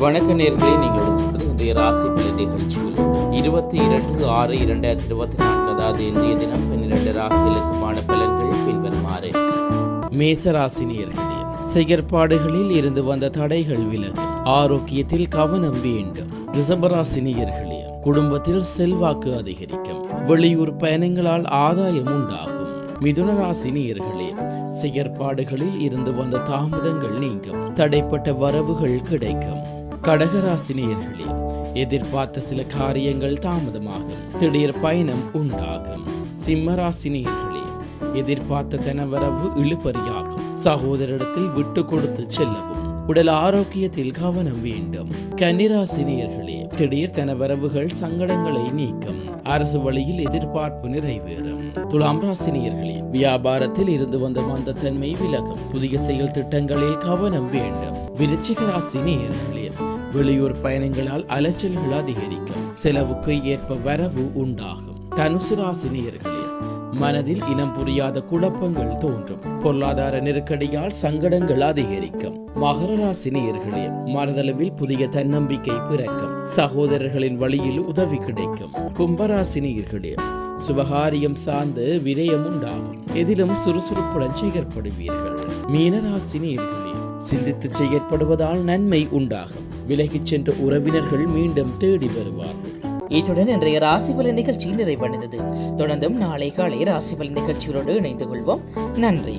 வணக்க நேர்களை நீங்கள் இன்றைய ராசி பலன் நிகழ்ச்சியில் 22/6/2024 அதாவது இன்றைய தினம் 12 ராசிகளுக்குமான பலன்கள் பின்வருமாறு. மேச ராசி நேயர்களே, செயற்பாடுகளில் இருந்து வந்த தடைகள் விலகும், ஆரோக்கியத்தில் கவனம் வேண்டும். ரிஷபராசி நேயர்களே, குடும்பத்தில் செல்வாக்கு அதிகரிக்கும், வெளியூர் பயணங்களால் ஆதாயம் உண்டாகும். மிதுன ராசி நேயர்களே, செயற்பாடுகளில் இருந்து வந்த தாமதங்கள் நீங்கும், தடைப்பட்ட வரவுகள் கிடைக்கும். கடகராசி நேயர்களே, எதிர்பார்த்த சில காரியங்கள் தாமதமாகும், திடீர் பயணம் உண்டாகும். சிம்மராசி நேயர்களே, எதிர்பார்த்த தனவரவு இழுபறியாகும், சகோதரிடத்தில் விட்டு கொடுத்து செல்லவும். உடல் ஆரோக்கியத்தில் கவனம் வேண்டும். கன்னிராசி நேயர்களே, திடீர் தனவரவுகள் சங்கடங்களை நீக்கும், அரசு வழியில் எதிர்பார்ப்பு நிறைவேறும். துலாம் ராசி நேயர்களே, வியாபாரத்தில் இருந்து வந்த மந்தத்தன்மை விலகும், புதிய செயல் திட்டங்களில் கவனம் வேண்டும். விருச்சிக ராசி நேயர்களே, வெளியூர் பயணங்களால் அலைச்சல்கள் அதிகரிக்கும், செலவுக்கு ஏற்ப வரவு உண்டாகும். தனுசு ராசி நேயர்களே, மனதில் இனம் புரியாத குழப்பங்கள் தோன்றும், பொருளாதார நெருக்கடியால் சங்கடங்கள் அதிகரிக்கும். மகர ராசி நேயர்களே, மனதளவில் புதிய தன்னம்பிக்கை பிறக்கும், சகோதரர்களின் வழியில் உதவி கிடைக்கும். கும்பராசி நேயர்களே, சுபகாரியம் சார்ந்து விரயம் உண்டாகும், எதிலும் சுறுசுறுப்புடன் செயற்படுவீர்கள். மீனராசி நேயர்களே, சிந்தித்து செயற்படுவதால் நன்மை உண்டாகும், விலகிச் சென்ற உறவினர்கள் மீண்டும் தேடி வருவார்கள். இத்துடன் இன்றைய ராசிபலன் நிகழ்ச்சி நிறைவடைந்தது. தொடர்ந்தும் நாளை காலை ராசிபலன் நிகழ்ச்சிகளோடு இணைந்து கொள்வோம். நன்றி.